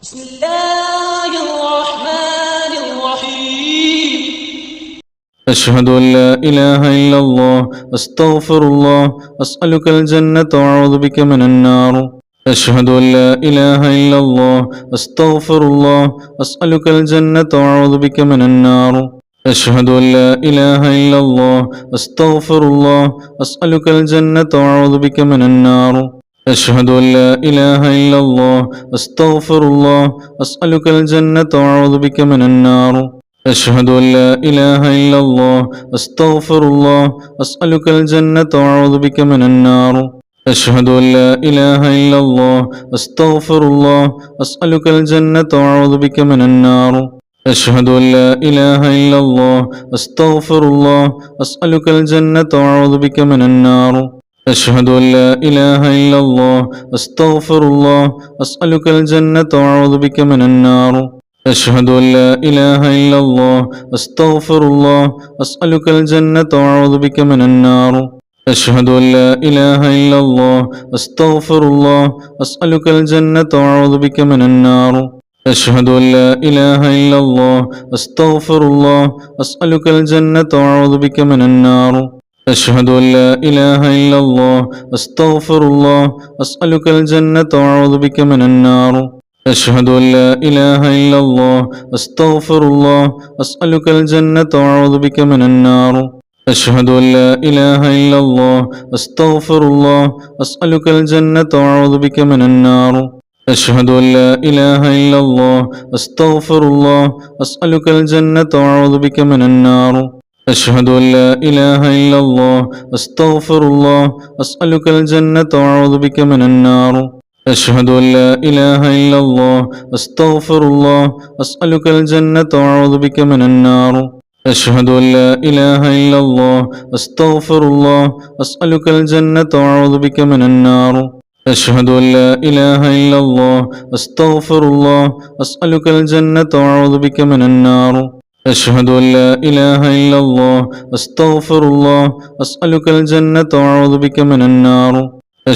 بسم الله الرحمن الرحيم أشهد أن لا إله إلا الله أستغفر الله أسألك الجنة وأعوذ بك من النار أشهد أن لا إله إلا الله أستغفر الله أسألك الجنة وأعوذ بك من النار أشهد أن لا إله إلا الله أستغفر الله أسألك الجنة وأعوذ بك من النار أشهد أن لا إله إلا الله أستغفر الله أسألك الجنة وأعوذ بك من النار أشهد أن لا إله إلا الله أستغفر الله أسألك الجنة وأعوذ بك من النار أشهد أن لا إله إلا الله أستغفر الله أسألك الجنة وأعوذ بك من النار أشهد أن لا إله إلا الله أستغفر الله أسألك الجنة وأعوذ بك من النار أشهد أن لا إله إلا الله أستغفر الله أسألك الجنة وأعوذ بك من النار أشهد أن لا إله إلا الله أستغفر الله أسألك الجنة وأعوذ بك من النار أشهد أن لا إله إلا الله أستغفر الله أسألك الجنة وأعوذ بك من النار أشهد أن لا إله إلا الله أستغفر الله أسألك الجنة وأعوذ بك من النار أشهد أن لا إله إلا الله أستغفر الله أسألك الجنة وأعوذ بك من النار أشهد أن لا إله إلا الله أستغفر الله أسألك الجنة وأعوذ بك من النار أشهد أن لا إله إلا الله أستغفر الله أسألك الجنة وأعوذ بك من النار أشهد أن لا إله إلا الله أستغفر الله أسألك الجنة وأعوذ بك من النار أشهد أن لا إله إلا الله أستغفر الله أسألك الجنة وأعوذ بك من النار أشهد أن لا إله إلا الله أستغفر الله أسألك الجنة وأعوذ بك من النار أشهد أن لا إله إلا الله أستغفر الله أسألك الجنة وأعوذ بك من النار أشهد أن لا إله إلا الله أستغفر الله أسألك الجنة وأعوذ بك من النار أشهد أن لا إله إلا الله أستغفر الله أسألك الجنة وأعوذ بك من النار أشهد أن لا إله إلا الله أستغفر الله أسألك الجنة وأعوذ بك من النار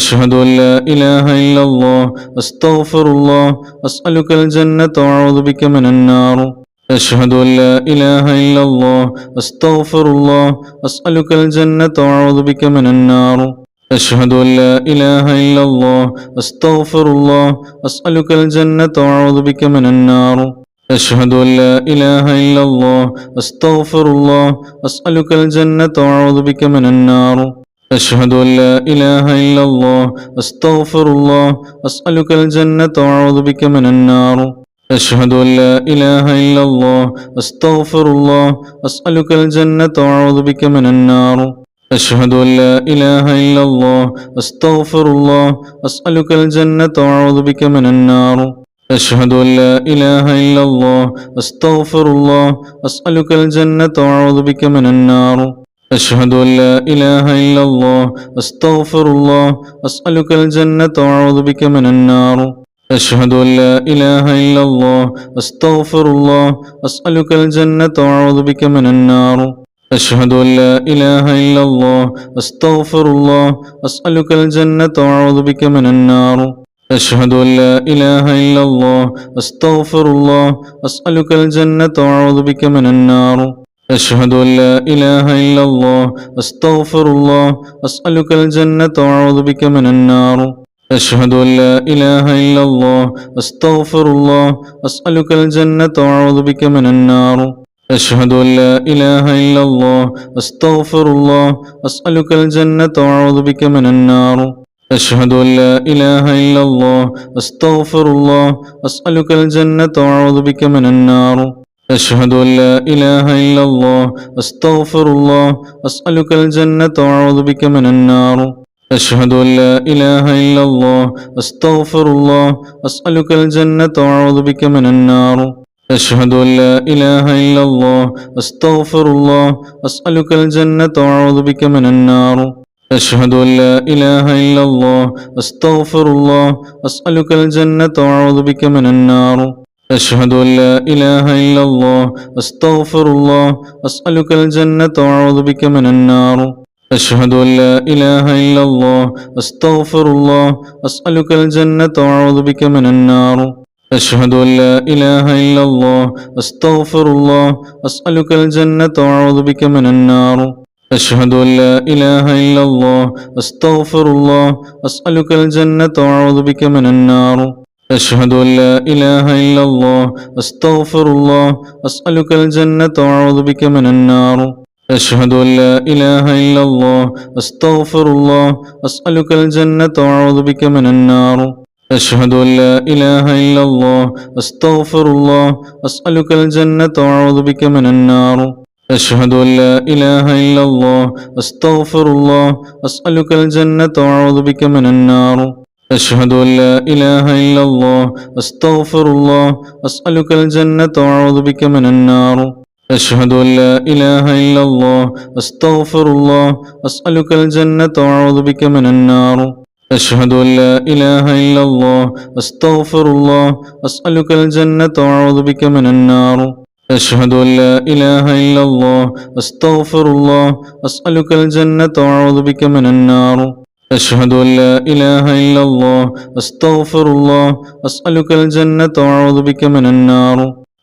أشهد أن لا إله إلا الله أستغفر الله أسألك الجنة وأعوذ بك من النار أشهد أن لا إله إلا الله أستغفر الله أسألك الجنة وأعوذ بك من النار أشهد أن لا إله إلا الله أستغفر الله أسألك الجنة وأعوذ بك من النار أشهد أن لا إله إلا الله أستغفر الله أسألك الجنة وأعوذ بك من النار أشهد أن لا إله إلا الله أستغفر الله أسألك الجنة وأعوذ بك من النار أشهد أن لا إله إلا الله أستغفر الله أسألك الجنة وأعوذ بك من النار أشهد أن لا إله إلا الله أستغفر الله أسألك الجنة وأعوذ بك من النار أشهد أن لا إله إلا الله أستغفر الله أسألك الجنة وأعوذ بك من النار أشهد أن لا إله إلا الله أستغفر الله أسألك الجنة وأعوذ بك من النار أشهد أن لا إله إلا الله أستغفر الله أسألك الجنة وأعوذ بك من النار أشهد أن لا إله إلا الله أستغفر الله أسألك الجنة وأعوذ بك من النار أشهد أن لا إله إلا الله أستغفر الله أسألك الجنة وأعوذ بك من النار أشهد أن لا إله إلا الله أستغفر الله أسألك الجنة وأعوذ بك من النار أشهد أن لا إله إلا الله أستغفر الله أسألك الجنة وأعوذ بك من النار أشهد أن لا إله إلا الله أستغفر الله أسألك الجنة وأعوذ بك من النار أشهد أن لا إله إلا الله أستغفر الله أسألك الجنة وأعوذ بك من النار أشهد أن لا إله إلا الله أستغفر الله أسألك الجنة وأعوذ بك من النار أشهد أن لا إله إلا الله أستغفر الله أسألك الجنة وأعوذ بك من النار أشهد أن لا إله إلا الله أستغفر الله أسألك الجنة وأعوذ بك من النار أشهد أن لا إله إلا الله أستغفر الله أسألك الجنة وأعوذ بك من النار أشهد أن لا إله إلا الله أستغفر الله أسألك الجنة وأعوذ بك من النار أشهد أن لا إله إلا الله أستغفر الله أسألك الجنة وأعوذ بك من النار أشهد أن لا إله إلا الله أستغفر الله أسألك الجنة وأعوذ بك من النار أشهد أن لا إله إلا الله أستغفر الله أسألك الجنة وأعوذ بك من النار أشهد أن لا إله إلا الله أستغفر الله أسألك الجنة وأعوذ بك من النار أشهد أن لا إله إلا الله أستغفر الله أسألك الجنة وأعوذ بك من النار أشهد أن لا إله إلا الله أستغفر الله أسألك الجنة وأعوذ بك من النار أشهد أن لا إله إلا الله أستغفر الله أسألك الجنة وأعوذ بك من النار أشهد أن لا إله إلا الله أستغفر الله أسألك الجنة وأعوذ بك من النار أشهد أن لا إله إلا الله أستغفر الله أسألك الجنة وأعوذ بك من النار أشهد أن لا إله إلا الله أستغفر الله أسألك الجنة وأعوذ بك من النار أشهد أن لا إله إلا الله أستغفر الله أسألك الجنة وأعوذ بك من النار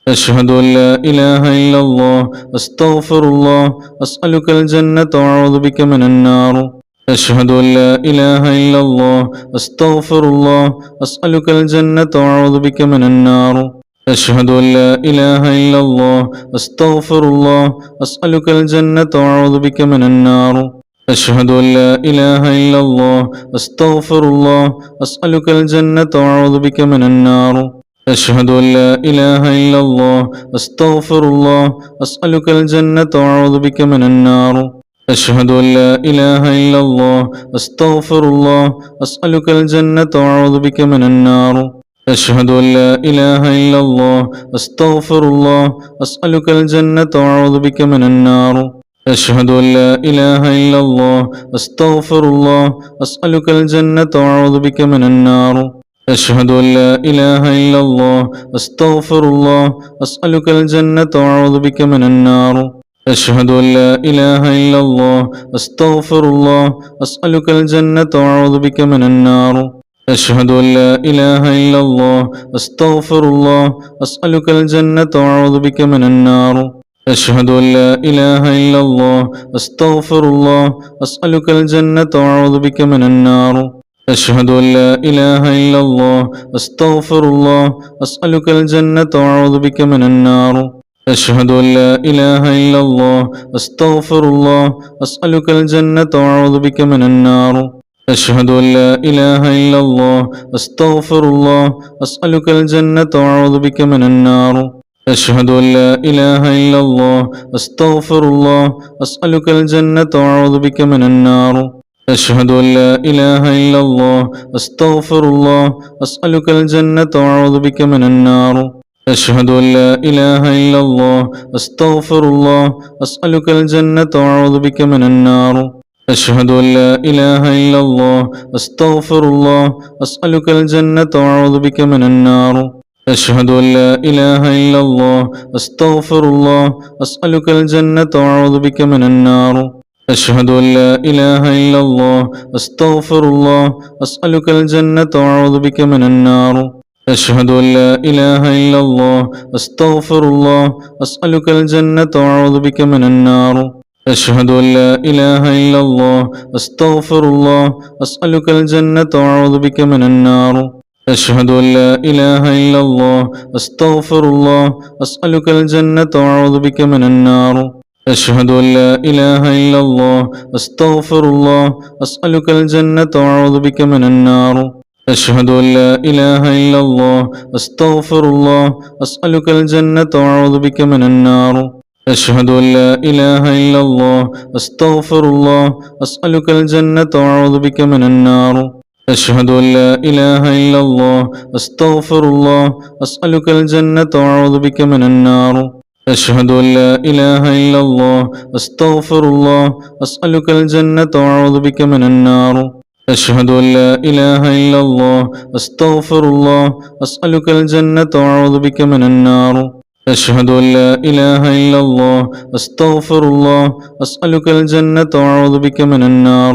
أشهد أن لا إله إلا الله أستغفر الله أسألك الجنة وأعوذ بك من النار أشهد أن لا إله إلا الله أستغفر الله أسألك الجنة وأعوذ بك من النار أشهد أن لا إله إلا الله أستغفر الله أسألك الجنة وأعوذ بك من النار أشهد أن لا إله إلا الله أستغفر الله أسألك الجنة وأعوذ بك من النار أشهد أن لا إله إلا الله أستغفر الله أسألك الجنة وأعوذ بك من النار أشهد أن لا إله إلا الله أستغفر الله أسألك الجنة وأعوذ بك من النار أشهد أن لا إله إلا الله أستغفر الله أسألك الجنة وأعوذ بك من النار أشهد أن لا إله إلا الله أستغفر الله أسألك الجنة وأعوذ بك من النار أشهد أن لا إله إلا الله أستغفر الله أسألك الجنة وأعوذ بك من النار أشهد أن لا إله إلا الله أستغفر الله أسألك الجنة وأعوذ بك من النار أشهد أن لا إله إلا الله أستغفر الله أسألك الجنة وأعوذ بك من النار أشهد أن لا إله إلا الله أستغفر الله أسألك الجنة وأعوذ بك من النار أشهد أن لا إله إلا الله أستغفر الله أسألك الجنة وأعوذ بك من النار أشهد أن لا إله إلا الله أستغفر الله أسألك الجنة وأعوذ بك من النار أشهد أن لا إله إلا الله أستغفر الله أسألك الجنة وأعوذ بك من النار أشهد أن لا إله إلا الله أستغفر الله أسألك الجنة وأعوذ بك من النار أشهد أن لا إله إلا الله أستغفر الله أسألك الجنة وأعوذ بك من النار أشهد أن لا إله إلا الله أستغفر الله أسألك الجنة وأعوذ بك من النار أشهد أن لا إله إلا الله أستغفر الله أسألك الجنة وأعوذ بك من النار أشهد أن لا إله إلا الله أستغفر الله أسألك الجنة وأعوذ بك من النار أشهد أن لا إله إلا الله أستغفر الله أسألك الجنة وأعوذ بك من النار أشهد أن لا إله إلا الله أستغفر الله أسألك الجنة وأعوذ بك من النار أشهد أن لا إله إلا الله أستغفر الله أسألك الجنة وأعوذ بك من النار أشهد أن لا إله إلا الله أستغفر الله أسألك الجنة وأعوذ بك من النار أشهد أن لا إله إلا الله أستغفر الله أسألك الجنة وأعوذ بك من النار أشهد أن لا إله إلا الله أستغفر الله أسألك الجنة وأعوذ بك من النار أشهد أن لا إله إلا الله أستغفر الله أسألك الجنة وأعوذ بك من النار أشهد أن لا إله إلا الله أستغفر الله أسألك الجنة وأعوذ بك من النار أشهد أن لا إله إلا الله أستغفر الله أسألك الجنة وأعوذ بك من النار أشهد أن لا إله إلا الله أستغفر الله أسألك الجنة وأعوذ بك من النار أشهد أن لا إله إلا الله أستغفر الله أسألك الجنة وأعوذ بك من النار